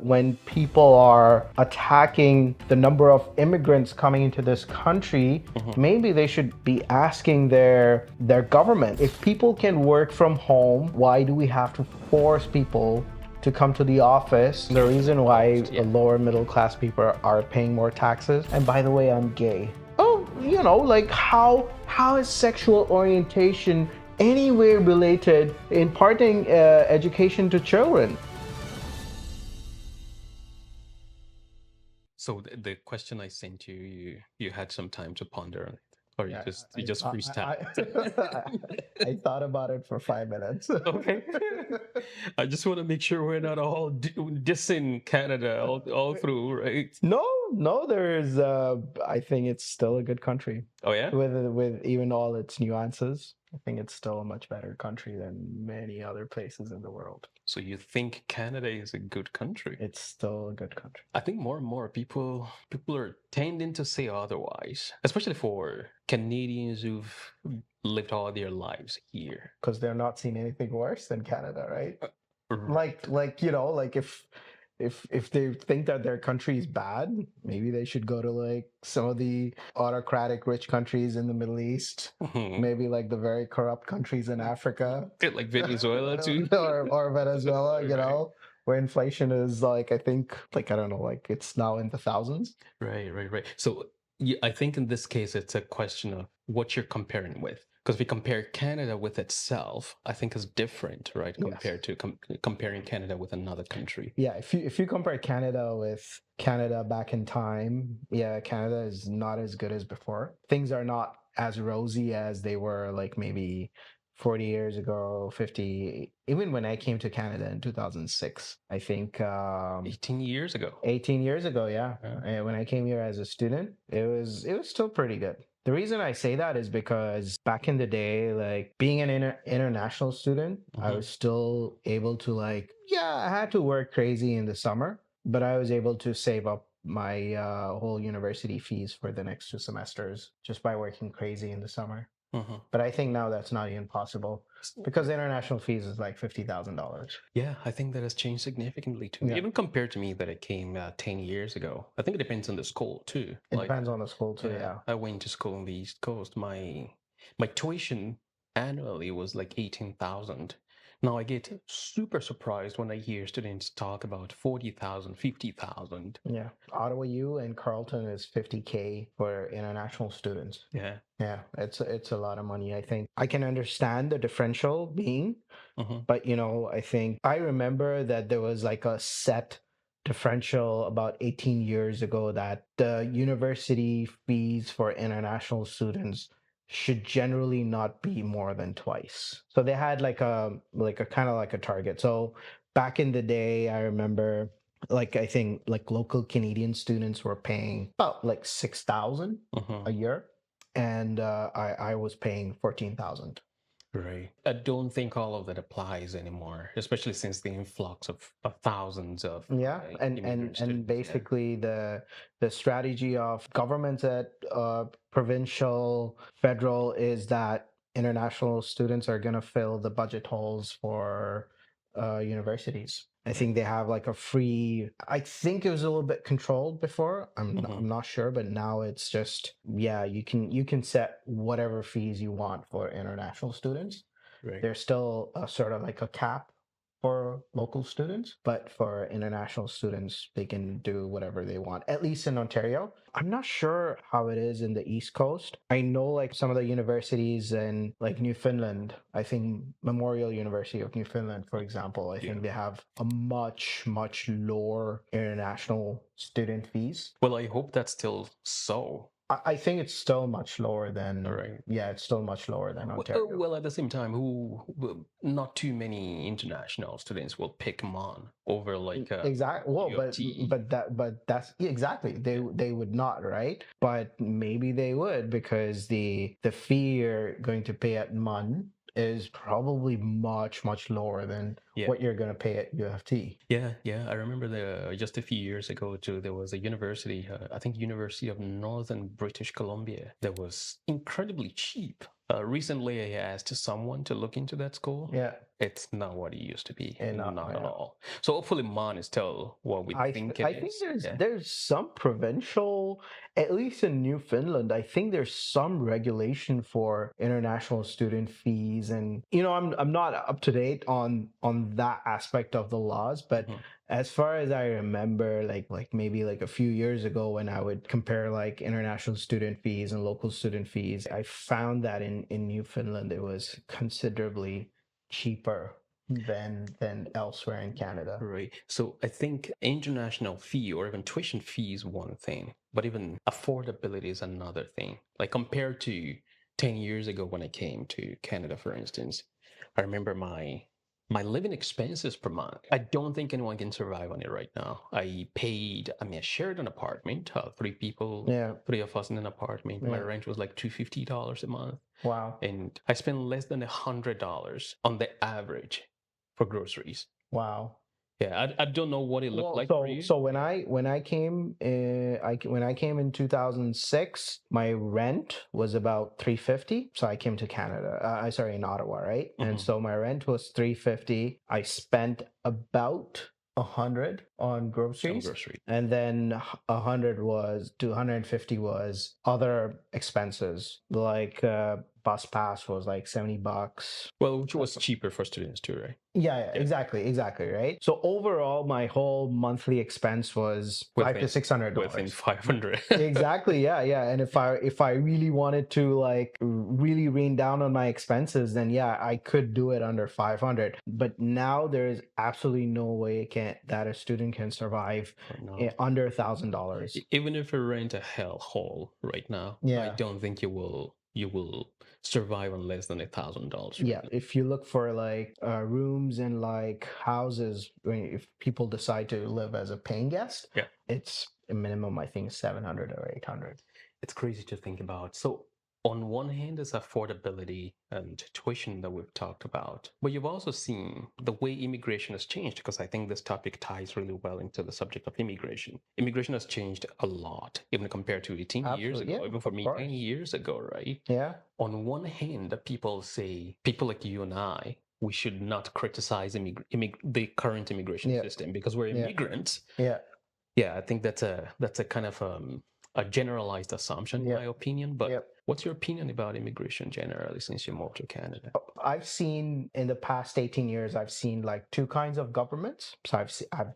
When people are attacking the number of immigrants coming into this country, maybe they should be asking their government, if people can work from home, why do we have to force people to come to the office? The reason why lower middle class people are paying more taxes. And by the way, I'm gay. Oh, like how is sexual orientation anyway related imparting education to children? So the question I sent you, you had some time to ponder on it, or you just freestyle. I thought about it for 5 minutes. Okay. I just want to make sure we're not all dissing Canada all through, right? No, there's. I think it's still a good country. Oh yeah. With even all its nuances, I think it's still a much better country than many other places in the world. So you think Canada is a good country? It's still a good country. I think more and more people are tending to say otherwise, especially for Canadians who've lived all their lives here. Because they're not seeing anything worse than Canada, right? Right. Like if they think that their country is bad, maybe they should go to like some of the autocratic rich countries in the Middle East, maybe like the very corrupt countries in Africa, like Venezuela too, or Venezuela, where inflation is like, I think, like, I don't know, like it's now in the thousands. Right. So I think in this case, it's a question of what you're comparing with. Because if we compare Canada with itself, I think is different, right? Compared to comparing Canada with another country. Yeah, if you compare Canada with Canada back in time, yeah, Canada is not as good as before. Things are not as rosy as they were like maybe 40 years ago, 50. Even when I came to Canada in 2006, I think 18 years ago. 18 years ago, yeah. And when I came here as a student, it was still pretty good. The reason I say that is because back in the day, like being an international student, I was still able to I had to work crazy in the summer, but I was able to save up my whole university fees for the next 2 semesters just by working crazy in the summer. But I think now that's not even possible because the international fees is like $50,000. Yeah, I think that has changed significantly too. Even compared to me that I came 10 years ago. I think it depends on the school too. It depends on the school too, yeah. I went to school on the East Coast. My tuition annually was like 18,000. Now I get super surprised when I hear students talk about 40,000, 50,000. Yeah. Ottawa U and Carleton is 50K for international students. Yeah. Yeah, it's a lot of money, I think. I can understand the differential being, but I think I remember that there was like a set differential about 18 years ago that the university fees for international students should generally not be more than twice. So they had like a kind of like a target. So back in the day, I remember I think like local Canadian students were paying about like 6,000 a year, and I was paying 14,000. Right. I don't think all of that applies anymore, especially since the influx of thousands of and basically the strategy of governments at provincial, federal is that international students are going to fill the budget holes for universities. I think they have like a free. I think it was a little bit controlled before. I'm not sure, but now it's just you can set whatever fees you want for international students. Right. There's still a sort of like a cap for local students, but for international students, they can do whatever they want, at least in Ontario. I'm not sure how it is in the East Coast. I know like some of the universities in like Newfoundland, I think Memorial University of Newfoundland, for example, I think they have a much, much lower international student fees. Well, I hope that's still so. I think it's still much lower than. Right. Yeah, it's still much lower than Ontario. Well, at the same time, not too many international students will pick them on over like exactly. Well, but that's exactly they would not, right? But maybe they would, because the fee you're going to pay at MUN is probably much, much lower than what you're going to pay at UFT. Yeah. I remember just a few years ago too, there was a university, I think University of Northern British Columbia, that was incredibly cheap. Recently, I asked someone to look into that school. Yeah. It's not what it used to be. No, Not at yeah. all. So hopefully mine is still what we think it I think is. there's some provincial, at least in Newfoundland, I think there's some regulation for international student fees, and I'm not up to date on that aspect of the laws, but as far as I remember, like maybe like a few years ago when I would compare like international student fees and local student fees, I found that in Newfoundland it was considerably cheaper than elsewhere in Canada. Right. So I think international fee or even tuition fee is one thing, but even affordability is another thing. Like compared to 10 years ago when I came to Canada, for instance, I remember my living expenses per month. I don't think anyone can survive on it right now. I shared an apartment, three people, three of us in an apartment. My rent was like $250 a month. Wow. And I spent less than $100 on the average for groceries. Wow. Yeah, I don't know what it looked like for you. So when I came in 2006, my rent was about $350. So I came to Canada. In Ottawa, right? And so my rent was $350. I spent about $100 on groceries, and then $250 was other expenses, like bus pass was like $70. Well, which was cheaper for students too, right? Yeah, exactly, right? So overall, my whole monthly expense was $500 to $600. Within 500. Exactly, yeah. And if I really wanted to like really rein down on my expenses, then yeah, I could do it under 500. But now there is absolutely no way that a student can survive under $1,000. Even if you rent a hellhole right now, I don't think you will survive on less than $1,000. Yeah, if you look for like rooms in like houses, if people decide to live as a paying guest, it's a minimum, I think, 700 or 800. It's crazy to think about. So on one hand, it's affordability and tuition that we've talked about, but you've also seen the way immigration has changed, because I think this topic ties really well into the subject of immigration. Immigration has changed a lot, even compared to 18 years ago, even for me, 10 years ago, right? Yeah. On one hand, people say, people like you and I, we should not criticize the current immigration system because we're immigrants. Yeah, I think that's a kind of a generalized assumption, in my opinion. But what's your opinion about immigration generally since you moved to Canada? I've seen in the past 18 years, I've seen like two kinds of governments. So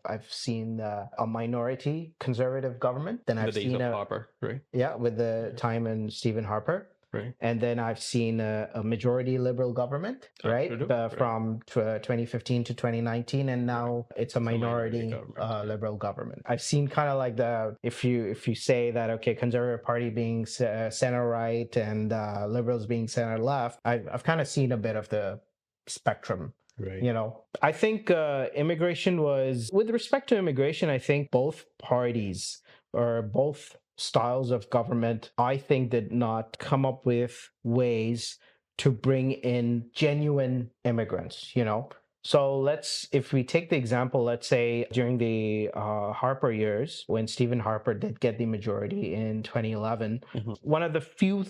I've seen a minority conservative government. Then I've seen Harper, right? Yeah, with the time in Stephen Harper. Right. And then I've seen a majority liberal government, right? From 2015 to 2019, and now it's a minority liberal government. I've seen kind of like if you say that, okay, Conservative Party being center right and liberals being center left, I've kind of seen a bit of the spectrum. Right. I think with respect to immigration, I think both parties or both styles of government, I think, did not come up with ways to bring in genuine immigrants, So if we take the example, let's say during the Harper years, when Stephen Harper did get the majority in 2011, one of the few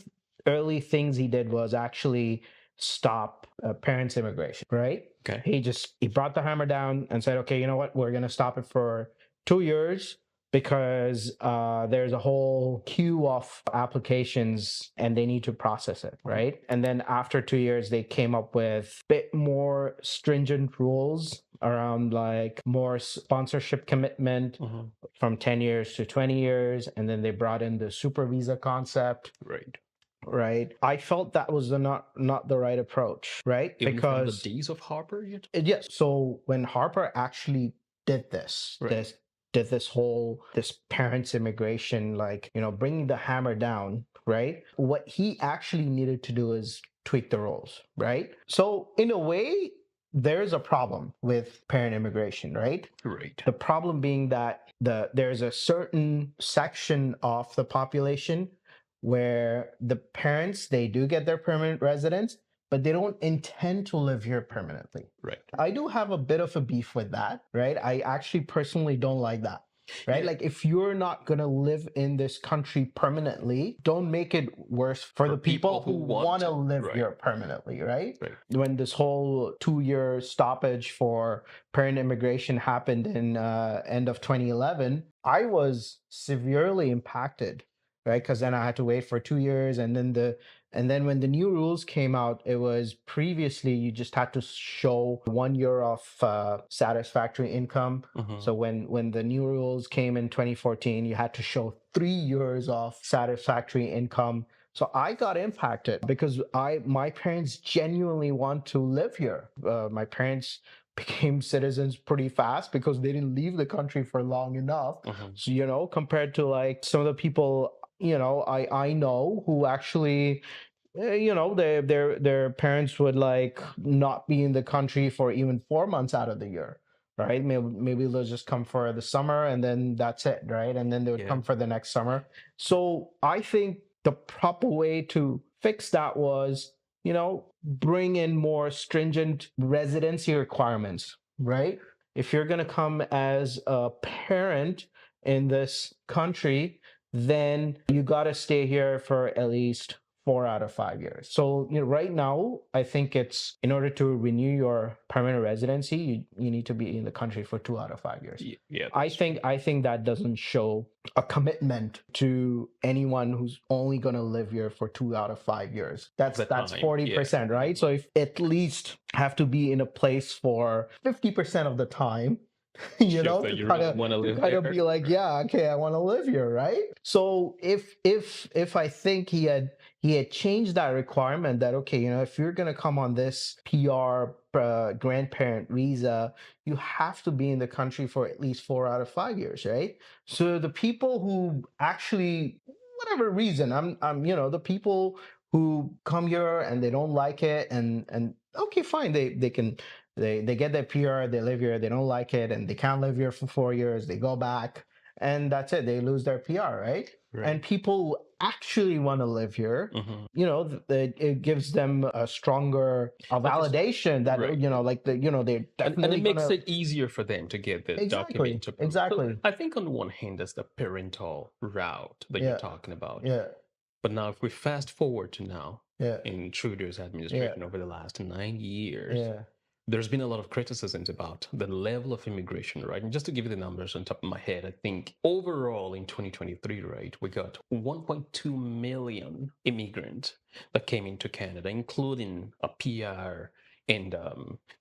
early things he did was actually stop parents' immigration, right? Okay. He brought the hammer down and said, okay, you know what? We're going to stop it for 2 years. Because there's a whole queue of applications and they need to process it, right? And then after 2 years, they came up with a bit more stringent rules around like more sponsorship commitment from 10 years to 20 years. And then they brought in the super visa concept. Right. I felt that was not the right approach, right? Even because from the days of Harper? Yes. So when Harper actually did this parents immigration, like, bringing the hammer down, right? What he actually needed to do is tweak the rules, right? So in a way, there's a problem with parent immigration, right? Right. The problem being that there's a certain section of the population where the parents, they do get their permanent residence, but they don't intend to live here permanently. Right. I do have a bit of a beef with that, right? I actually personally don't like that. right? Yeah. Like if you're not going to live in this country permanently, don't make it worse for the people who want to live here permanently, right? When this whole 2-year stoppage for parent immigration happened in end of 2011, I was severely impacted, right? Because then I had to wait for 2 years, and then when the new rules came out, it was previously you just had to show 1 year of satisfactory income. So when the new rules came in 2014, you had to show 3 years of satisfactory income. So I got impacted because my parents genuinely want to live here. My parents became citizens pretty fast because they didn't leave the country for long enough. So, compared to like some of the people, I know who actually their parents would like not be in the country for even 4 months out of the year, right? Maybe they'll just come for the summer and then that's it, right? And then they would come for the next summer. So I think the proper way to fix that was, bring in more stringent residency requirements, right? If you're going to come as a parent in this country, then you got to stay here for at least 4 out of 5 years. So right now, I think it's in order to renew your permanent residency, you need to be in the country for 2 out of 5 years. Yeah, I think that doesn't show a commitment to anyone who's only going to live here for 2 out of 5 years. That's 40%, right? So if at least have to be in a place for 50% of the time, to kind of be like, yeah, okay, I want to live here, right? So if I think he had changed that requirement that, okay, if you're going to come on this PR grandparent visa, you have to be in the country for at least 4 out of 5 years, right? So the people who actually, whatever reason, I'm the people who come here and they don't like it, and okay, fine, they get their PR, they live here, they don't like it, and they can't live here for 4 years, they go back, and that's it, they lose their PR, right? And people who actually want to live here, it gives them a stronger validation that, they're definitely and it makes it easier for them to get the document to prove. Exactly. So I think on one hand, there's the parental route that you're talking about. Yeah. But now if we fast forward to now, in Trudeau's administration over the last 9 years, there's been a lot of criticisms about the level of immigration, right? And just to give you the numbers on top of my head, I think overall in 2023, right, we got 1.2 million immigrants that came into Canada, including a PR and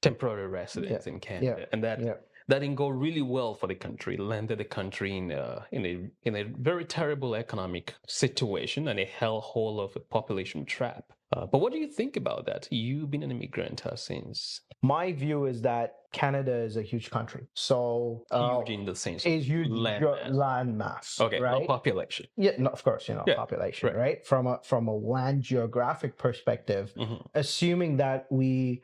temporary residents in Canada. And that didn't go really well for the country, landed the country in a very terrible economic situation and a hellhole of a population trap. But what do you think about that? You've been an immigrant since. My view is that Canada is a huge country. So huge in the sense is huge land mass. Okay, right? Not population. Yeah, no, of course, population, right? From a land geographic perspective, assuming that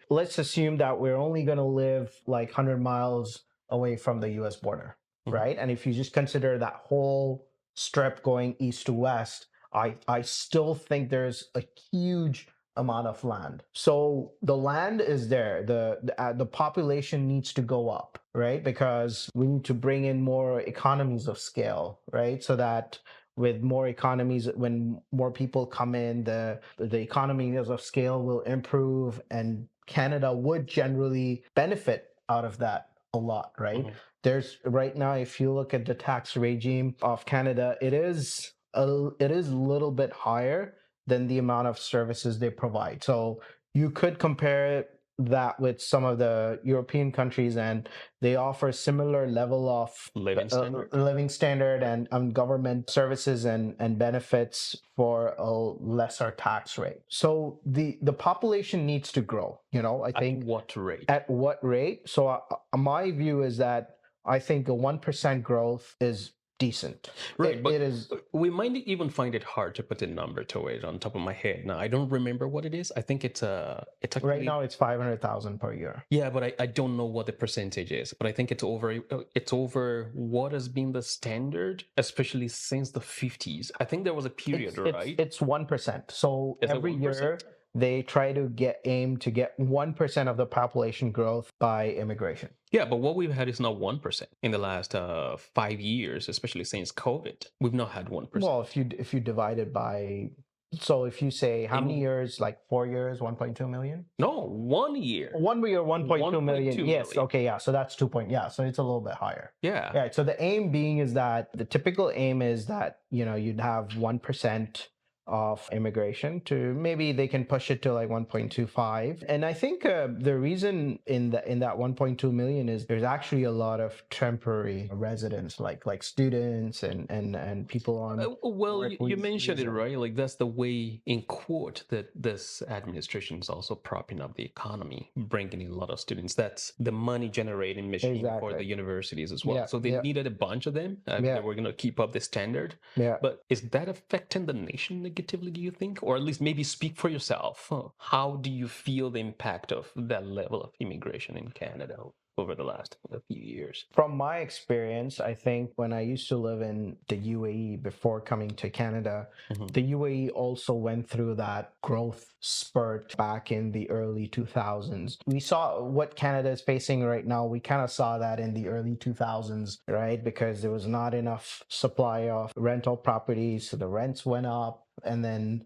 let's assume that we're only going to live like 100 miles away from the US border, right? And if you just consider that whole strip going east to west, I still think there's a huge amount of land. So the land is there. The population needs to go up, right? Because we need to bring in more economies of scale, right? So that with more economies, when more people come in, the economies of scale will improve, and Canada would generally benefit out of that a lot, right? There's right now, if you look at the tax regime of Canada, it is a little bit higher than the amount of services they provide. So you could compare that with some of the European countries, and they offer similar level of living standard and government services and benefits for a lesser tax rate. So the population needs to grow. I think at what rate? At what rate? So my view is that I think a 1% growth is decent. Right, but it is. We might even find it hard to put a number to it on top of my head. Now, I don't remember what it is. I think it's actually, right now it's 500,000 per year. Yeah, but I don't know what the percentage is. But I think it's over what has been the standard, especially since the 50s. I think there was a period, right? It's 1%. So every year. they try to aim to get 1% of the population growth by immigration. Yeah, but what we've had is not 1% in the last 5 years, especially since COVID. We've not had 1%. Well, if you divide it by, so if you say how many years, like 4 years, 1.2 million? No, 1 year. 1 year, 1.2 million. Yes. Million. Okay. Yeah. So that's 2 point. Yeah. So it's a little bit higher. Yeah. Yeah. So the aim being is that the typical aim is that, you'd have 1% of immigration to maybe they can push it to like 1.25. And I think the reason in that 1.2 million is there's actually a lot of temporary residents, like students and people on. Well, you mentioned it, right? Like that's the way in court that this administration is also propping up the economy, bringing in a lot of students. That's the money generating machine for the universities as well. Yeah, so they needed a bunch of them. They were going to keep up the standard. Yeah. But is that affecting the nation negatively, do you think? Or at least maybe speak for yourself. How do you feel the impact of that level of immigration in Canada over the last few years? From my experience, I think when I used to live in the UAE before coming to Canada, the UAE also went through that growth spurt back in the early 2000s. We saw what Canada is facing right now. We kind of saw that in the early 2000s, right? Because there was not enough supply of rental properties, so the rents went up, and then,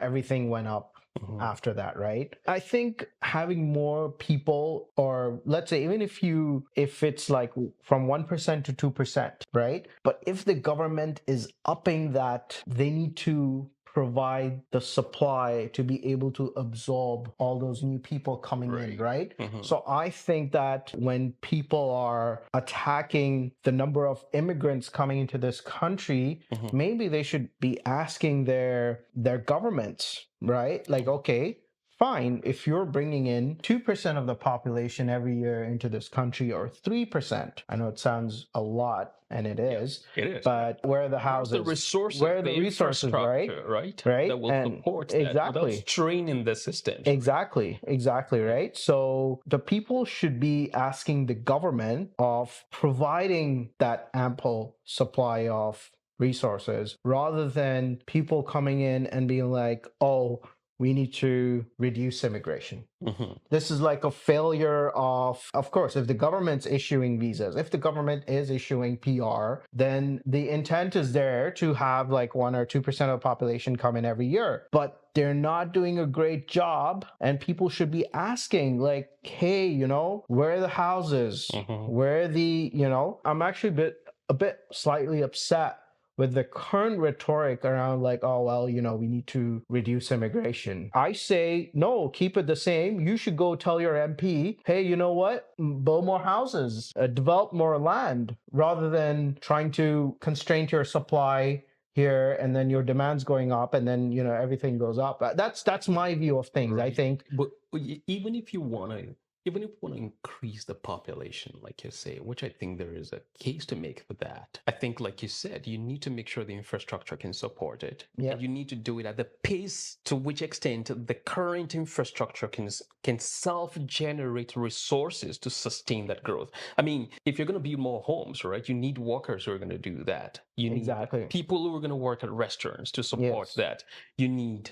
everything went up after that, right? I think having more people, or let's say even if it's like from 1% to 2%, right? But if the government is upping that, they need to provide the supply to be able to absorb all those new people coming in, right? So I think that when people are attacking the number of immigrants coming into this country, maybe they should be asking their governments, right? Like, okay, fine, if you're bringing in 2% of the population every year into this country, or 3%, I know it sounds a lot, and it is. It is. But where are the houses? The resources, where are the resources, right? Right? Right. That will support that exactly. without straining the system. Exactly, right? So the people should be asking the government of providing that ample supply of resources, rather than people coming in and being like, oh, we need to reduce immigration. This is like a failure of course, if the government's issuing visas, if the government is issuing PR, then the intent is there to have like 1 or 2% of the population come in every year. But they're not doing a great job, and people should be asking like, hey, where are the houses? Where are the, I'm actually a bit slightly upset with the current rhetoric around like, oh, well, we need to reduce immigration. I say, no, keep it the same. You should go tell your MP, hey, you know what? Build more houses, develop more land, rather than trying to constrain your supply here, and then your demand's going up, and then, everything goes up. That's my view of things. Right. I think. But even if you want to increase the population, like you say, which I think there is a case to make for that, I think, like you said, you need to make sure the infrastructure can support it. Yeah. And you need to do it at the pace to which extent the current infrastructure can self-generate resources to sustain that growth. I mean, if you're going to build more homes, right, you need workers who are going to do that. You need people who are going to work at restaurants to support that. You need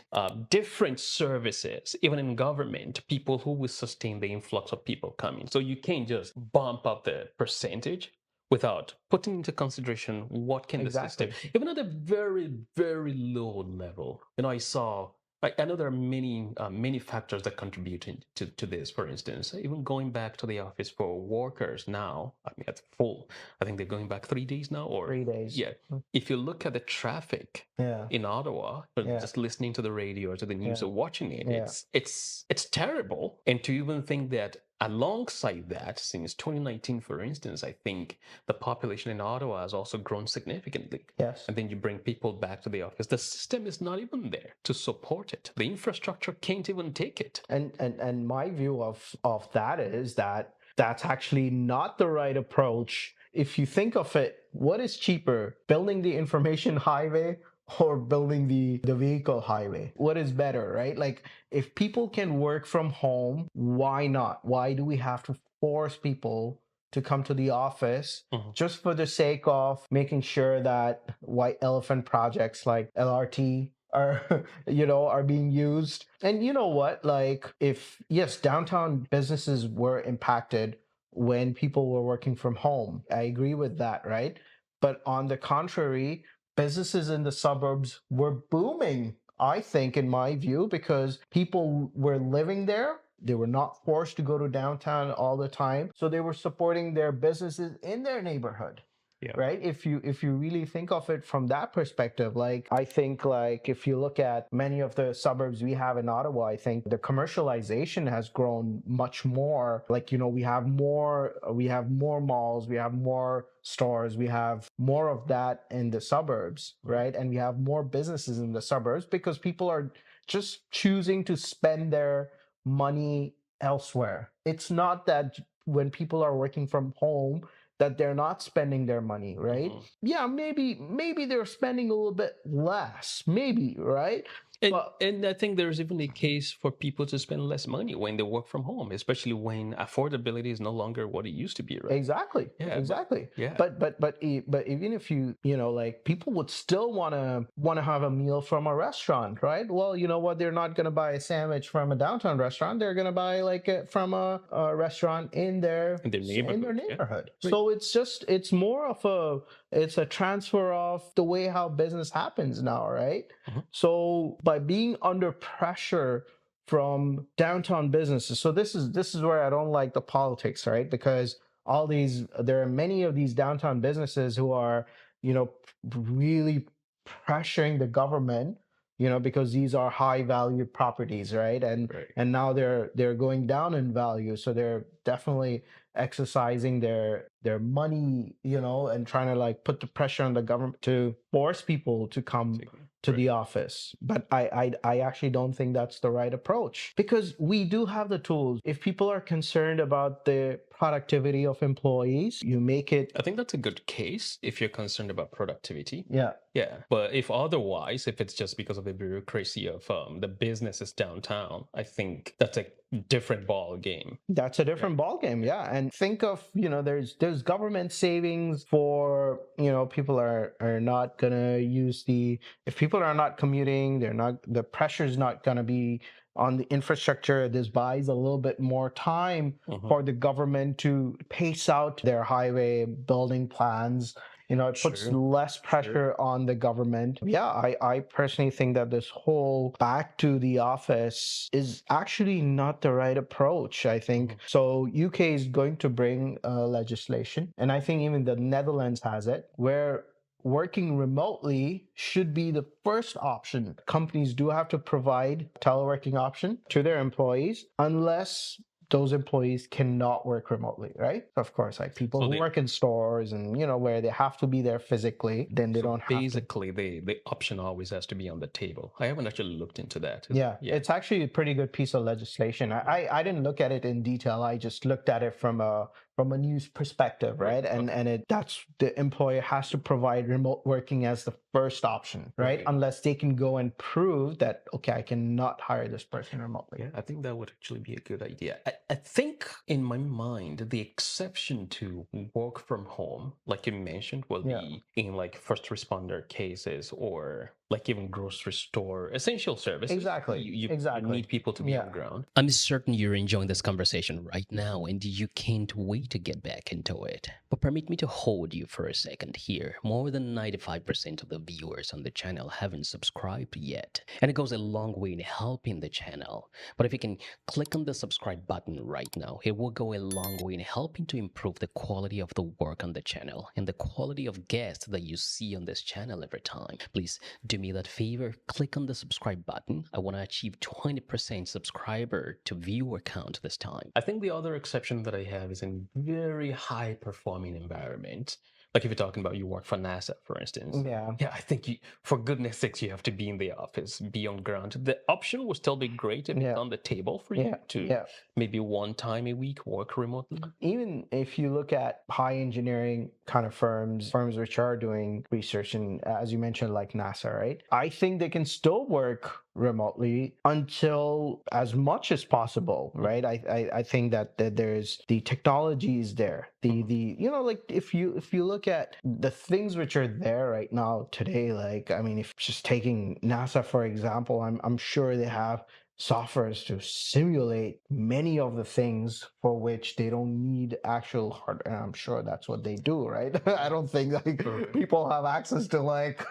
different services, even in government, people who will sustain the influx of people coming. So you can't just bump up the percentage without putting into consideration what can the system, even at a very, very low level. I know there are many factors that contribute to this. For instance, even going back to the office for workers now, I mean, that's full. I think they're going back 3 days now, or 3 days. Yeah. If you look at the traffic in Ottawa, just listening to the radio or to the news or watching it, it's terrible. And to even think that alongside that, since 2019, for instance, I think the population in Ottawa has also grown significantly. Yes. And then you bring people back to the office. The system is not even there to support it. The infrastructure can't even take it. And my view of that is that that's actually not the right approach. If you think of it, what is cheaper, building the information highway or building the vehicle highway? What is better, right? Like, if people can work from home, why not? Why do we have to force people to come to the office just for the sake of making sure that white elephant projects like LRT are are being used. And you know what, like, if yes, downtown businesses were impacted when people were working from home, I agree with that, right? But on the contrary, businesses in the suburbs were booming, I think, in my view, because people were living there. They were not forced to go to downtown all the time, so they were supporting their businesses in their neighborhood. Yeah. Right, if you really think of it from that perspective, like, I think, like, if you look at many of the suburbs we have in Ottawa, I think the commercialization has grown much more. Like, we have more malls, we have more stores, we have more of that in the suburbs, right? And we have more businesses in the suburbs because people are just choosing to spend their money elsewhere. It's not that when people are working from home that they're not spending their money, right? Yeah, maybe they're spending a little bit less, maybe, right? And I think there's even a case for people to spend less money when they work from home, especially when affordability is no longer what it used to be, right? Exactly. Yeah. Exactly. Yeah. But even if like, people would still want to have a meal from a restaurant, right? Well, you know what? They're not going to buy a sandwich from a downtown restaurant. They're going to buy like from a restaurant in their neighborhood. Yeah. So it's more of it's a transfer of the way how business happens now, right? So by being under pressure from downtown businesses, so this is where I don't like the politics, right? Because there are many of these downtown businesses who are, really pressuring the government, because these are high value properties, right? And now they're going down in value, so they're definitely exercising their money, and trying to, like, put the pressure on the government to force people to come to the office. But I actually don't think that's the right approach, because we do have the tools. If people are concerned about the productivity of employees, you make it. I think that's a good case if you're concerned about productivity. Yeah. But if otherwise, if it's just because of the bureaucracy of the businesses downtown, I think that's a different ball game. That's a different ball game. Yeah. And think of, there's government savings for, people are not gonna if people are not commuting, the pressure's not gonna be on the infrastructure. This buys a little bit more time for the government to pace out their highway building plans. It puts less pressure on the government. Yeah, I personally think that this whole back to the office is actually not the right approach, I think. So UK is going to bring legislation, and I think even the Netherlands has it, where working remotely should be the first option. Companies do have to provide teleworking option to their employees unless those employees cannot work remotely, right? Of course, like people who work in stores and, where they have to be there physically, then they don't have to. Basically, the option always has to be on the table. I haven't actually looked into that. Yeah, it's actually a pretty good piece of legislation. I didn't look at it in detail. I just looked at it from a news perspective, right? And that's the employer has to provide remote working as the first option, right? Unless they can go and prove that, okay, I cannot hire this person remotely. Yeah, I think that would actually be a good idea. I think in my mind, the exception to work from home, like you mentioned, will be in like first responder cases or like even grocery store, essential services. Exactly. You need people to be on ground. I'm certain you're enjoying this conversation right now and you can't wait to get back into it. But permit me to hold you for a second here. More than 95% of the viewers on the channel haven't subscribed yet. And it goes a long way in helping the channel. But if you can click on the subscribe button right now, it will go a long way in helping to improve the quality of the work on the channel and the quality of guests that you see on this channel every time. Please do me that favor, click on the subscribe button. I want to achieve 20% subscriber to viewer count this time. I think the other exception that I have is in very high performing environment. Like if you're talking about you work for NASA, for instance. Yeah, I think for goodness sakes, you have to be in the office, be on ground. The option will still be great if it's on the table for you to maybe one time a week work remotely. Even if you look at high engineering kind of firms which are doing research, and as you mentioned, like NASA, right? I think they can still work remotely until as much as possible, right? I think that there's the technology is there. The like if you look at the things which are there right now today, like I mean, if just taking NASA for example, I'm sure they have softwares to simulate many of the things for which they don't need actual hardware. And I'm sure that's what they do, right? I don't think like people have access to like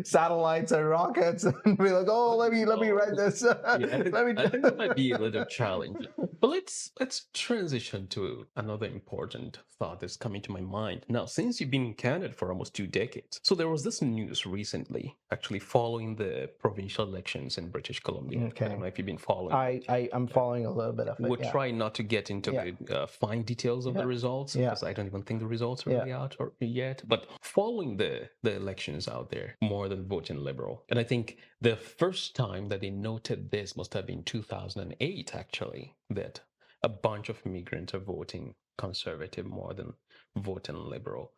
satellites and rockets and be like, oh, let me write this. I think that might be a little challenging. But let's transition to another important thought that's coming to my mind. Now, since you've been in Canada for almost 2 decades, so there was this news recently, actually following the provincial elections in British Columbia. Okay. I don't know if you've been following. I'm following a little bit of it. We'll try not to get into the fine details of the results because I don't even think the results are really out yet. But following the elections out there, more than voting Liberal. And I think the first time that they noted this must have been 2008, actually, that a bunch of immigrants are voting Conservative more than voting Liberal.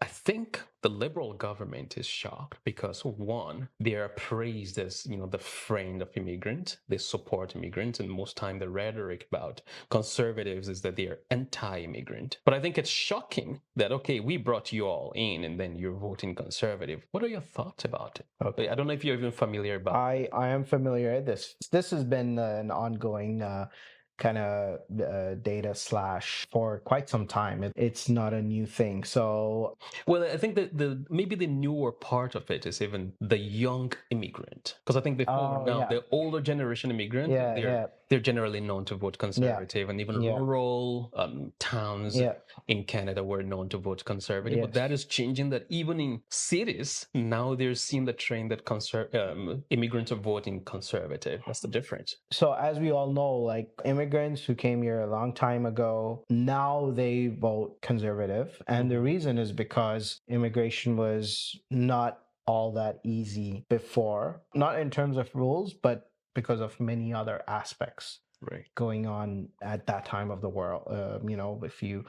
I think the Liberal government is shocked because, one, they are praised as, the friend of immigrants. They support immigrants, and most time the rhetoric about Conservatives is that they are anti-immigrant. But I think it's shocking that, okay, we brought you all in, and then you're voting Conservative. What are your thoughts about it? Okay. I don't know if you're even familiar about I am familiar with this. This has been an ongoing kind of data slash for quite some time. It's not a new thing. So, well, I think that maybe the newer part of it is even the young immigrant, because I think before the older generation immigrant, they're generally known to vote Conservative, and even rural towns in Canada were known to vote Conservative. But that is changing. That even in cities now they're seeing the trend that immigrants are voting Conservative. That's the difference. So as we all know, like immigrants who came here a long time ago, now they vote Conservative. And the reason is because immigration was not all that easy before, not in terms of rules, but because of many other aspects going on at that time of the world. If you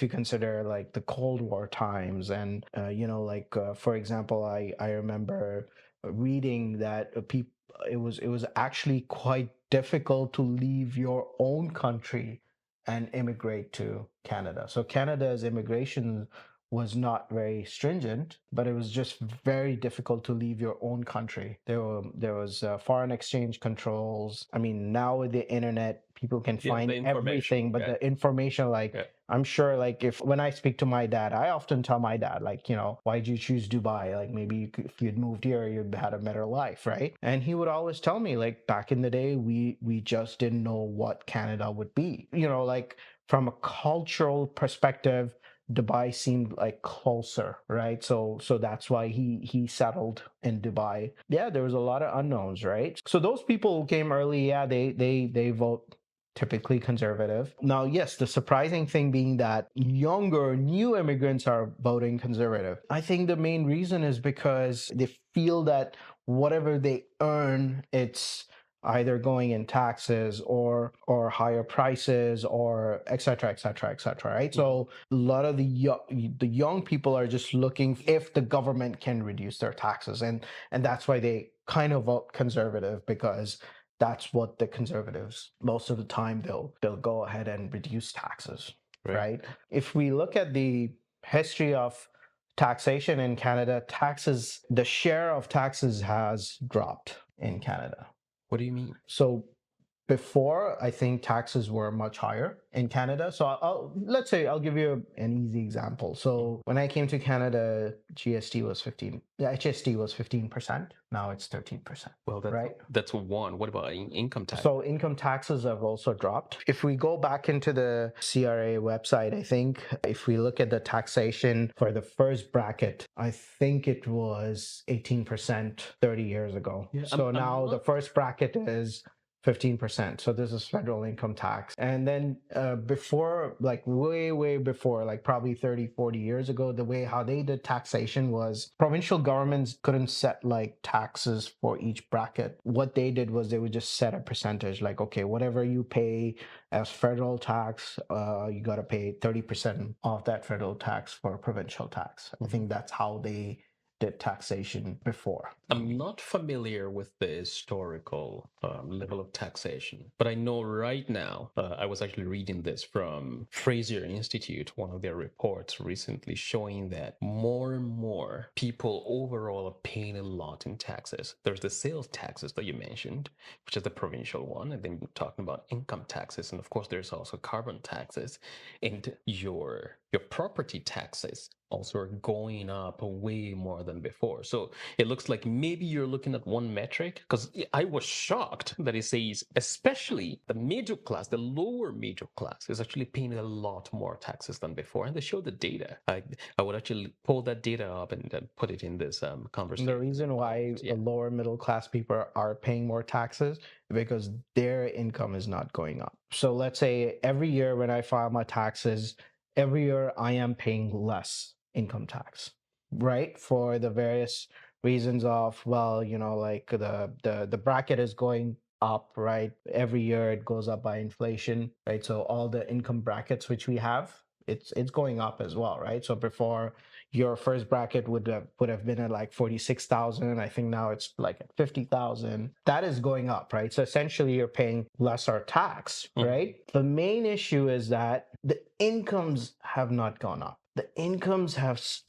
consider like the Cold War times and, for example, I remember reading that it was actually quite difficult to leave your own country and immigrate to Canada. So Canada's immigration was not very stringent, but it was just very difficult to leave your own country. There was foreign exchange controls. I mean, now with the internet, people can find everything, but the information, I'm sure, like when I speak to my dad, I often tell my dad, like, why'd you choose Dubai? Like maybe if you'd moved here, you'd had a better life, right? And he would always tell me, like back in the day, we just didn't know what Canada would be. Like from a cultural perspective, Dubai seemed like closer, right? So that's why he settled in Dubai. Yeah, there was a lot of unknowns, right? So those people who came early, they vote typically Conservative. Now, yes, the surprising thing being that younger, new immigrants are voting Conservative. I think the main reason is because they feel that whatever they earn, it's either going in taxes or higher prices or et cetera, right? So a lot of the young people are just looking if the government can reduce their taxes, and that's why they kind of vote Conservative, because that's what the Conservatives, most of the time, they'll go ahead and reduce taxes, right? If we look at the history of taxation in Canada, the share of taxes has dropped in Canada. What do you mean? So before, I think taxes were much higher in Canada. So I'll give you an easy example. So when I came to Canada, HST was 15%. Now it's 13%. Well, that's one. What about income tax? So income taxes have also dropped. If we go back into the CRA website, I think if we look at the taxation for the first bracket, I think it was 18% 30 years ago. Yeah, so now the first bracket is 15%. So this is federal income tax. And then before, like way before, like probably 30, 40 years ago, the way how they did taxation was provincial governments couldn't set like taxes for each bracket. What they did was they would just set a percentage, like, okay, whatever you pay as federal tax, you got to pay 30% of that federal tax for provincial tax. I think that's how they did taxation before. I'm not familiar with the historical level of taxation, but I know right now, I was actually reading this from Fraser Institute, one of their reports recently showing that more and more people overall are paying a lot in taxes. There's the sales taxes that you mentioned, which is the provincial one, and then we're talking about income taxes, and of course there's also carbon taxes, and your property taxes also are going up way more than before. So it looks like maybe you're looking at one metric, because I was shocked that it says especially the middle class, the lower middle class is actually paying a lot more taxes than before. And they show the data. I would actually pull that data up and put it in this conversation. The reason why the lower middle class people are paying more taxes because their income is not going up. So let's say every year when I file my taxes, every year I am paying less income tax, right? For the various reasons of, well, you know, like the bracket is going up, right? Every year it goes up by inflation, right? So all the income brackets which we have, it's going up as well, right? So before, your first bracket would have been at like 46,000. I think now it's like at 50,000. That is going up, right? So essentially you're paying lesser tax, right? The main issue is that the incomes have not gone up. The incomes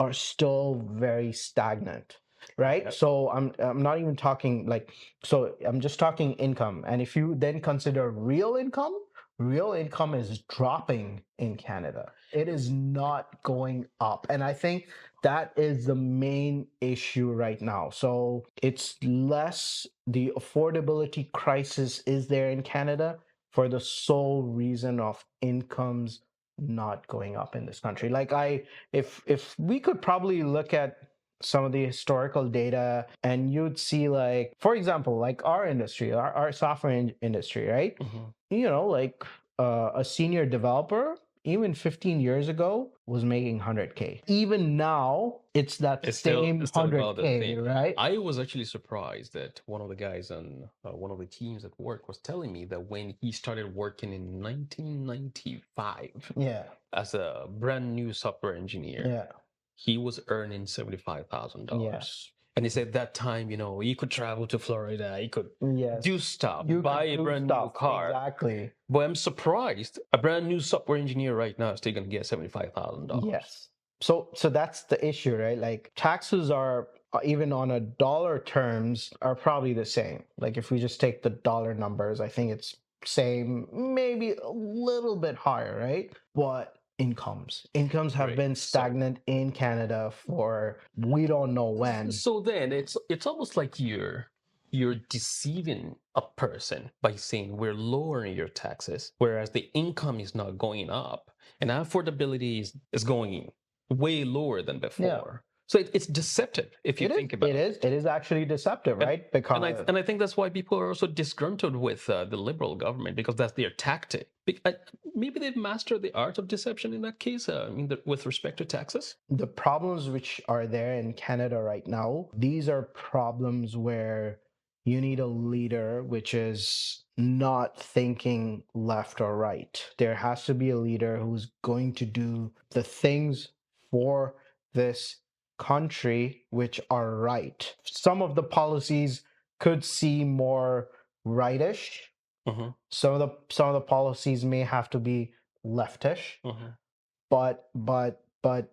are still very stagnant, right? Yep. So I'm not even talking like, so I'm just talking income. And if you then consider real income is dropping in Canada. It is not going up. And I think that is the main issue right now. So it's less the affordability crisis is there in Canada for the sole reason of incomes not going up in this country. Like if we could probably look at some of the historical data and you'd see, like, for example, like our industry, our software industry, right? You know, like a senior developer, even 15 years ago, was making 100K. Even now, it's same 100K, right? I was actually surprised that one of the guys on one of the teams at work was telling me that when he started working in 1995 as a brand new software engineer, he was earning $75,000. Yes. And he said that time, you know, he could travel to Florida, he could do stuff, buy a brand new car. Exactly. But I'm surprised a brand new software engineer right now is still going to get $75,000. Yes. So that's the issue, right? Like taxes are, even on a dollar terms, are probably the same. Like if we just take the dollar numbers, I think it's same, maybe a little bit higher, right? But incomes have been stagnant in Canada for we don't know when. So then it's almost like you're deceiving a person by saying we're lowering your taxes, whereas the income is not going up and affordability is going way lower than before. So it's deceptive if you think about it. It is actually deceptive, right? Because and I think that's why people are also disgruntled with the Liberal government, because that's their tactic. Maybe they've mastered the art of deception in that case, with respect to taxes. The problems which are there in Canada right now, these are problems where you need a leader which is not thinking left or right. There has to be a leader who's going to do the things for this country which are right. Some of the policies could seem more rightish. Some of the policies may have to be leftish. But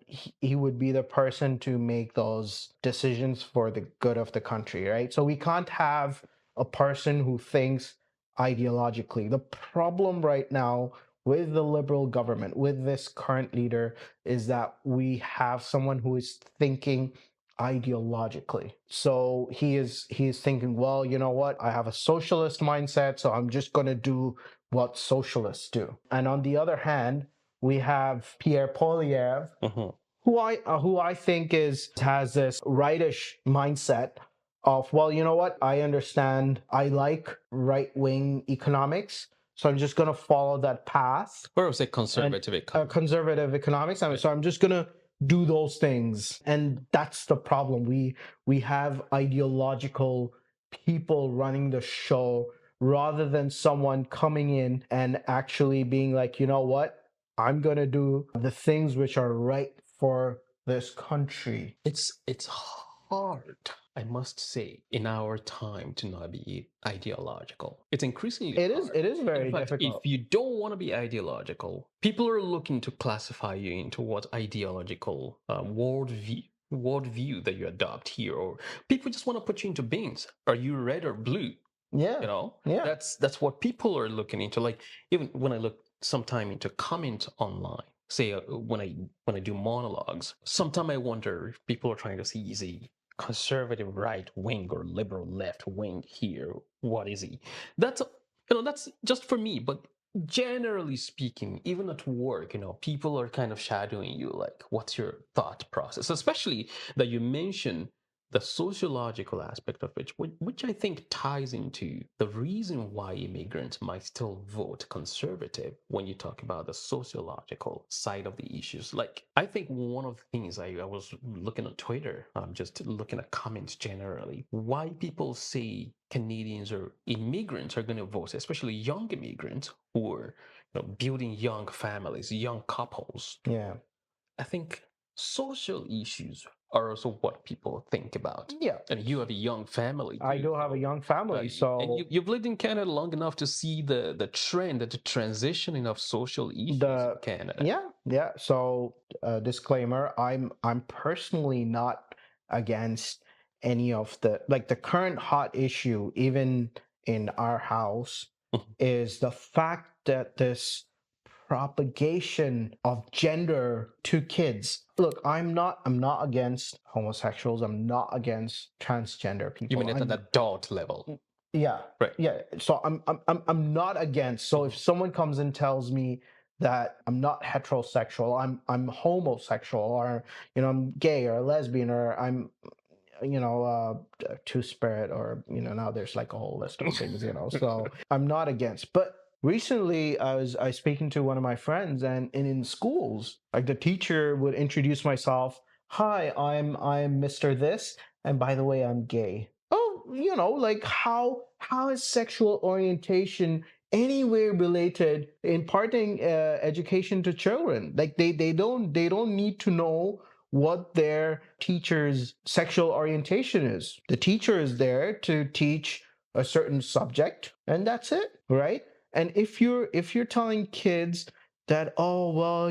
he would be the person to make those decisions for the good of the country, right? So we can't have a person who thinks ideologically. The problem right now with the Liberal government, with this current leader, is that we have someone who is thinking ideologically. So he is thinking, well, you know what? I have a socialist mindset, so I'm just going to do what socialists do. And on the other hand, we have Pierre Poilievre, who I think has this rightish mindset of, well, you know what? I understand. I like right-wing economics, so I'm just going to follow that path. Or say conservative economics. Conservative economics. So I'm just going to do those things. And that's the problem. We have ideological people running the show rather than someone coming in and actually being like, you know what? I'm going to do the things which are right for this country. It's hard, I must say, in our time to not be ideological. It's increasingly hard. It is very In fact, difficult. if you don't want to be ideological, people are looking to classify you into what ideological worldview that you adopt here, or people just want to put you into bins. Are you red or blue? Yeah. You know, Yeah. that's what people are looking into. Like, even when I look sometime into comment online, say when I do monologues, sometimes I wonder if people are trying to see, is he conservative right wing or liberal left wing here? What is he? That's that's just for me, but generally speaking, even at work, people are kind of shadowing you, like, what's your thought process, especially that you mention the sociological aspect of which I think ties into the reason why immigrants might still vote conservative when you talk about the sociological side of the issues. Like, I think one of the things I was looking at Twitter, just looking at comments generally, why people say Canadians or immigrants are going to vote, especially young immigrants who are building young families, young couples. Yeah. I think social issues are also what people think about. Yeah. And you have a young family too. I do have a young family, so and you've lived in Canada long enough to see the trend, the transitioning of social issues in Canada. Yeah. So, disclaimer: I'm personally not against any of the current hot issue, even in our house, is the fact that this propagation of gender to kids. Look, I'm not against homosexuals. I'm not against transgender people. You mean at an adult level? Yeah. Right. Yeah. So I'm not against. So if someone comes and tells me that I'm not heterosexual, I'm homosexual, or I'm gay or lesbian, or I'm two-spirit, or now there's like a whole list of things, so I'm not against. But recently I was speaking to one of my friends, and in schools, like, the teacher would introduce myself: hi, I'm Mr. This, and by the way, I'm gay. Oh, like, how is sexual orientation anywhere related imparting education to children? Like, they don't need to know what their teacher's sexual orientation is. The teacher is there to teach a certain subject, and that's it, right? And if you're telling kids that, oh well,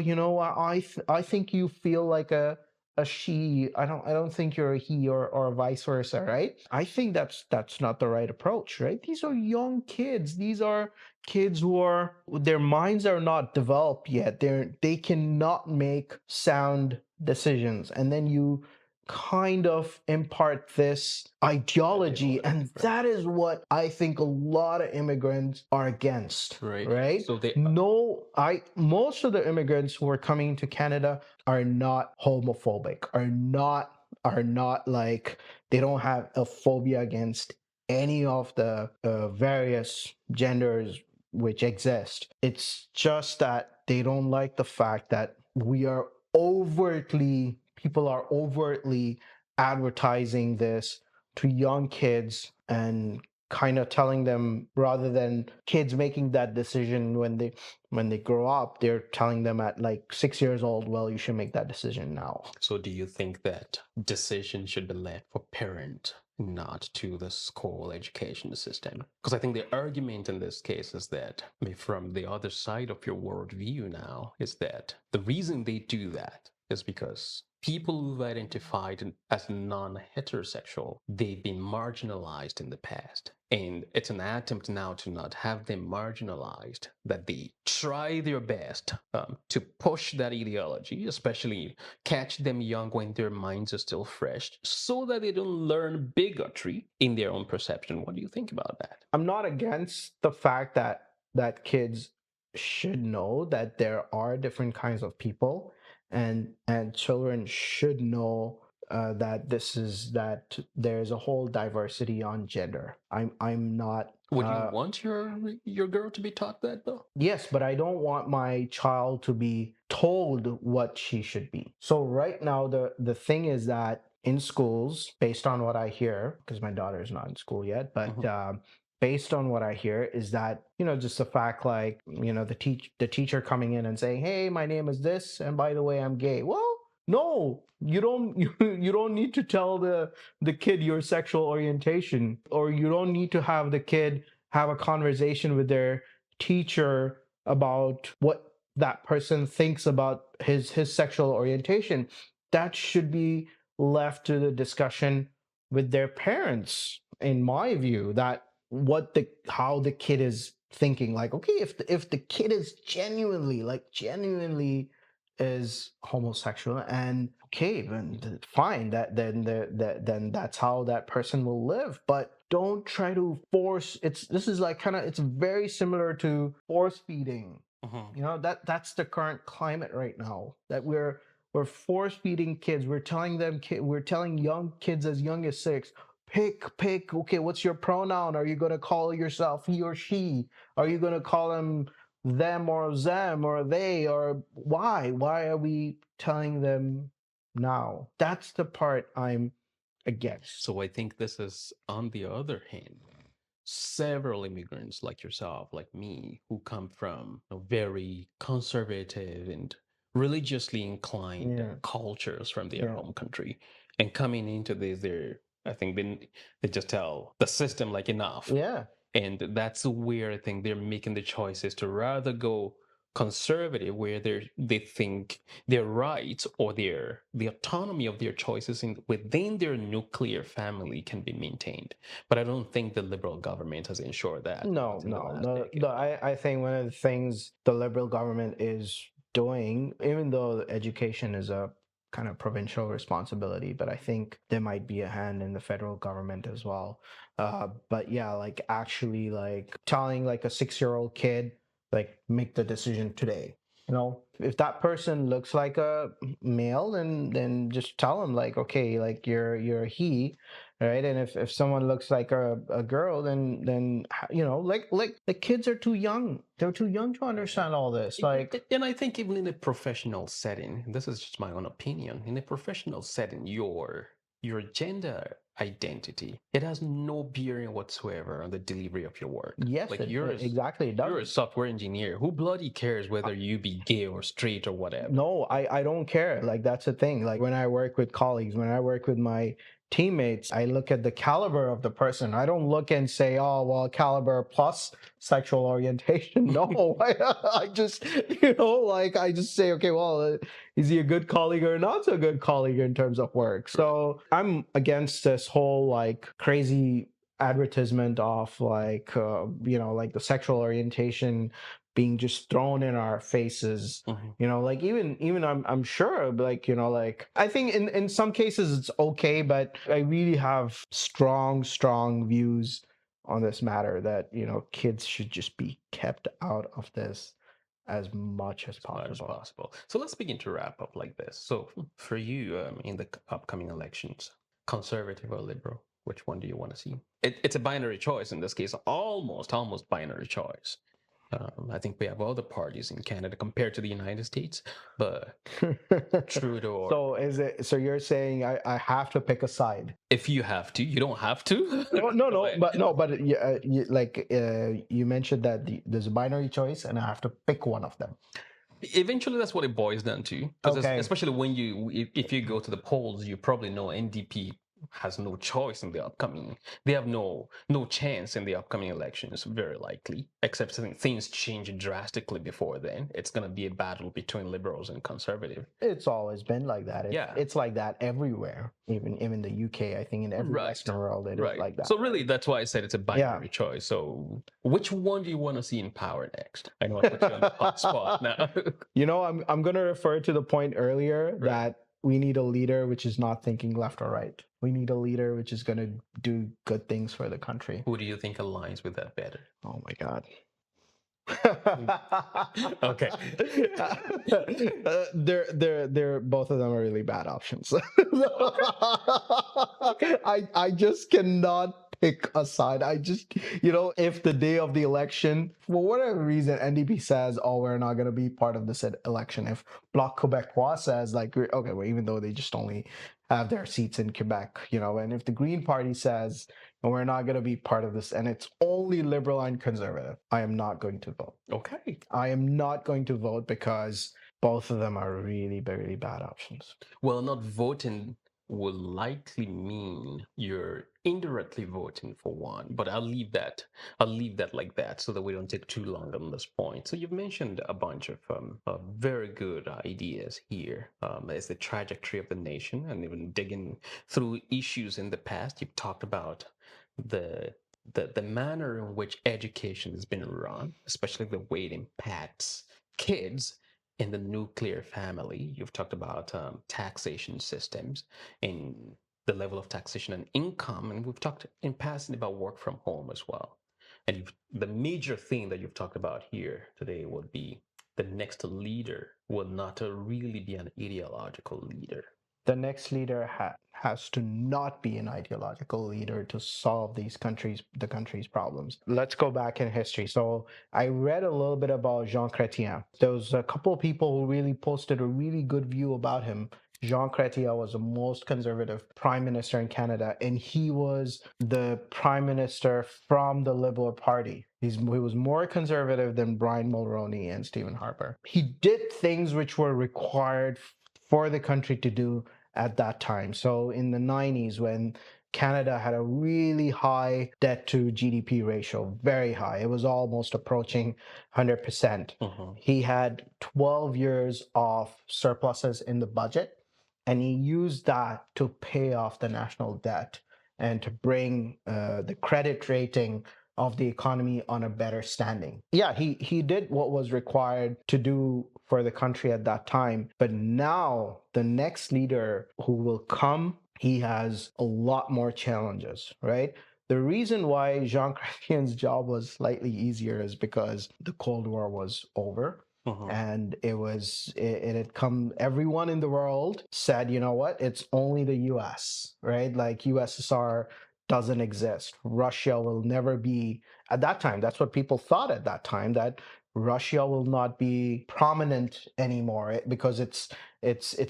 I think you feel like a she, I don't think you're a he, or vice versa, right? I think that's not the right approach, right? These are young kids. These are kids who are, their minds are not developed yet. They cannot make sound decisions, and then you kind of impart this ideology, and that is what I think a lot of immigrants are against, right? So Most of the immigrants who are coming to Canada are not homophobic, are not like, they don't have a phobia against any of the various genders which exist. It's just that they don't like the fact that people are overtly advertising this to young kids, and kind of telling them, rather than kids making that decision when they grow up, they're telling them at like 6 years old, well, you should make that decision now. So do you think that decision should be left for parent, not to the school education system? Because I think the argument in this case is that, from the other side of your worldview now, is that the reason they do that is because people who've identified as non-heterosexual, they've been marginalized in the past. And it's an attempt now to not have them marginalized, that they try their best to push that ideology, especially catch them young when their minds are still fresh, so that they don't learn bigotry in their own perception. What do you think about that? I'm not against the fact that kids should know that there are different kinds of people, and children should know that there's a whole diversity on gender. I'm not. Would you want your girl to be taught that, though? Yes, but I don't want my child to be told what she should be. So right now, the thing is that in schools, based on what I hear, because my daughter is not in school yet, but based on what I hear, is that, just the fact, like, the teacher coming in and saying, hey, my name is this, and by the way, I'm gay. Well, No, you don't. You don't need to tell the kid your sexual orientation, or you don't need to have the kid have a conversation with their teacher about what that person thinks about his sexual orientation. That should be left to the discussion with their parents, in my view. That what the how the kid is thinking. Like, okay, if the kid is genuinely is homosexual, and okay, then fine, then that's how that person will live. But don't try to force. This is like kind of, it's very similar to force feeding. That's the current climate right now, that we're force feeding kids. We're telling young kids as young as 6, pick, okay, what's your pronoun? Are you going to call yourself he or she? Are you going to call them or them or they? Or why are we telling them now? That's the part I'm against. So I think this is, on the other hand, several immigrants like yourself, like me, who come from very conservative and religiously inclined cultures from their home country, and coming into this, I think they just tell the system like enough. Yeah. And that's where I think they're making the choices to rather go conservative, where they think their rights or the autonomy of their choices within their nuclear family can be maintained. But I don't think the liberal government has ensured that. No. I think one of the things the liberal government is doing, even though education is a kind of provincial responsibility, but I think there might be a hand in the federal government as well. But yeah, like actually like telling like a 6-year-old kid, like, make the decision today. If that person looks like a male, then just tell them like, okay, like you're a he, right? And if someone looks like a girl, then like the kids are too young. They're too young to understand all this. Like, and I think even in a professional setting, this is just my own opinion, in a professional setting, your gender identity, it has no bearing whatsoever on the delivery of your work. Yes, like exactly. You're a software engineer. Who bloody cares whether you be gay or straight or whatever? No, I don't care. Like, that's the thing. Like, when I work with colleagues, when I work with my teammates, I look at the caliber of the person. I don't look and say, oh, well, caliber plus sexual orientation. No, I just, I just say, okay, well, is he a good colleague or not so good colleague in terms of work? So I'm against this whole like crazy advertisement of like the sexual orientation being just thrown in our faces. Like even I'm sure, like like I think in some cases it's okay, but I really have strong views on this matter, that kids should just be kept out of this as much as possible. So let's begin to wrap up like this. So for you, in the upcoming elections, conservative or liberal, which one do you want to see? It's a binary choice in this case, almost binary choice. I think we have other parties in Canada compared to the United States, but Trudeau. So you're saying I have to pick a side? If you have to, you don't have to. But you mentioned that there's a binary choice, and I have to pick one of them. Eventually, that's what it boils down to. Okay. Especially when if you go to the polls, you probably know NDP has no choice in the upcoming. They have no chance in the upcoming elections, very likely, except things change drastically before then. It's going to be a battle between liberals and conservative. It's always been like that. It's like that everywhere, even the UK. I think in every Western world it is like that. So really, that's why I said it's a binary choice. So which one do you want to see in power next? I know I put you on the hot spot now. I'm going to refer to the point earlier that we need a leader which is not thinking left or right. We need a leader which is going to do good things for the country. Who do you think aligns with that better? Oh my God. Okay. They're both of them are really bad options. I just cannot pick a side. I just, if the day of the election, for whatever reason, NDP says, oh, we're not going to be part of this election. If Bloc Québécois says, like, okay, well, even though they just only have their seats in Quebec, and if the Green Party says, we're not going to be part of this, and it's only liberal and conservative, I am not going to vote. Okay. I am not going to vote because both of them are really, very bad options. Well, not voting will likely mean you're indirectly voting for one, but I'll leave that like that so that we don't take too long on this point. So you've mentioned a bunch of very good ideas here. As the trajectory of the nation, and even digging through issues in the past. You've talked about the manner in which education has been run, especially the way it impacts kids in the nuclear family. You've talked about taxation systems and the level of taxation and income, and we've talked in passing about work from home as well. And the major thing that you've talked about here today would be the next leader will not really be an ideological leader. The next leader has to not be an ideological leader to solve the country's problems. Let's go back in history. So I read a little bit about Jean Chrétien. There was a couple of people who really posted a really good view about him. Jean Chrétien was the most conservative prime minister in Canada, and he was the prime minister from the Liberal Party. He was more conservative than Brian Mulroney and Stephen Harper. He did things which were required for the country to do at that time. So in the 90s, when Canada had a really high debt to GDP ratio, very high. It was almost approaching 100%. He had 12 years of surpluses in the budget, and he used that to pay off the national debt and to bring the credit rating of the economy on a better standing. Yeah, he did what was required to do for the country at that time. But now the next leader who will come, he has a lot more challenges, right? The reason why Jean Chrétien's job was slightly easier is because the Cold War was over. And it had come, everyone in the world said, you know what, it's only the US, right? Like USSR doesn't exist. Russia will never be, at that time, that's what people thought at that time, that Russia will not be prominent anymore because it's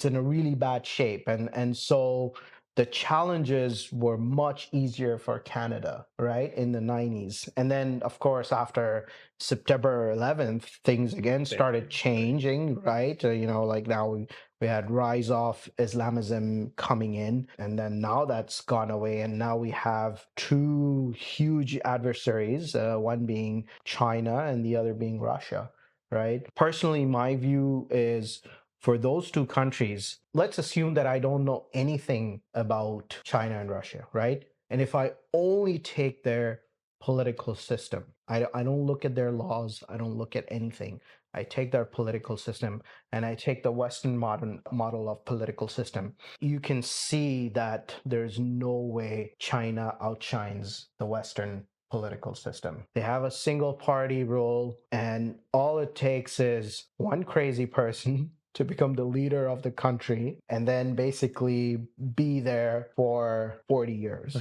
in a really bad shape. And so the challenges were much easier for Canada, right, in the 90s. And then, of course, after September 11th, things again started changing, right? Like now we had rise of Islamism coming in, and then now that's gone away. And now we have two huge adversaries, one being China and the other being Russia, right? Personally, my view is, for those two countries, let's assume that I don't know anything about China and Russia, right? And if I only take their political system, I don't look at their laws, I don't look at anything. I take their political system and I take the Western modern model of political system. You can see that there's no way China outshines the Western political system. They have a single party rule, and all it takes is one crazy person to become the leader of the country and then basically be there for 40 years.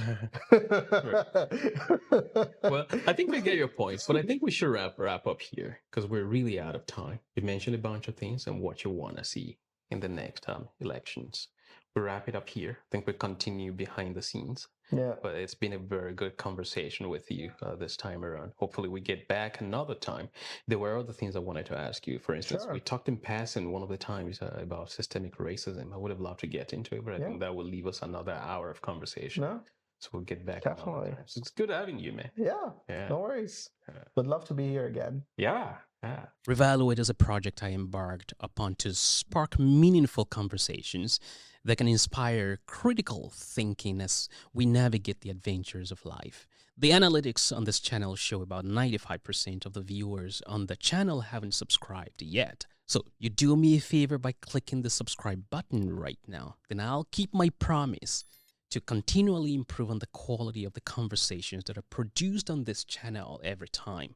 Well, I think we get your points, but I think we should wrap up here because we're really out of time. You mentioned a bunch of things and what you want to see in the next elections. We'll wrap it up here. I think we'll continue behind the scenes. Yeah. But it's been a very good conversation with you this time around. Hopefully we get back another time. There were other things I wanted to ask you. For instance, we talked in passing one of the times about systemic racism. I would have loved to get into it, but I think that will leave us another hour of conversation. No. So we'll get back. Definitely. So it's good having you, man. Yeah. No worries. Would love to be here again. Yeah. Revaluate is a project I embarked upon to spark meaningful conversations that can inspire critical thinking as we navigate the adventures of life. The analytics on this channel show about 95% of the viewers on the channel haven't subscribed yet. So you do me a favor by clicking the subscribe button right now. Then I'll keep my promise to continually improve on the quality of the conversations that are produced on this channel every time.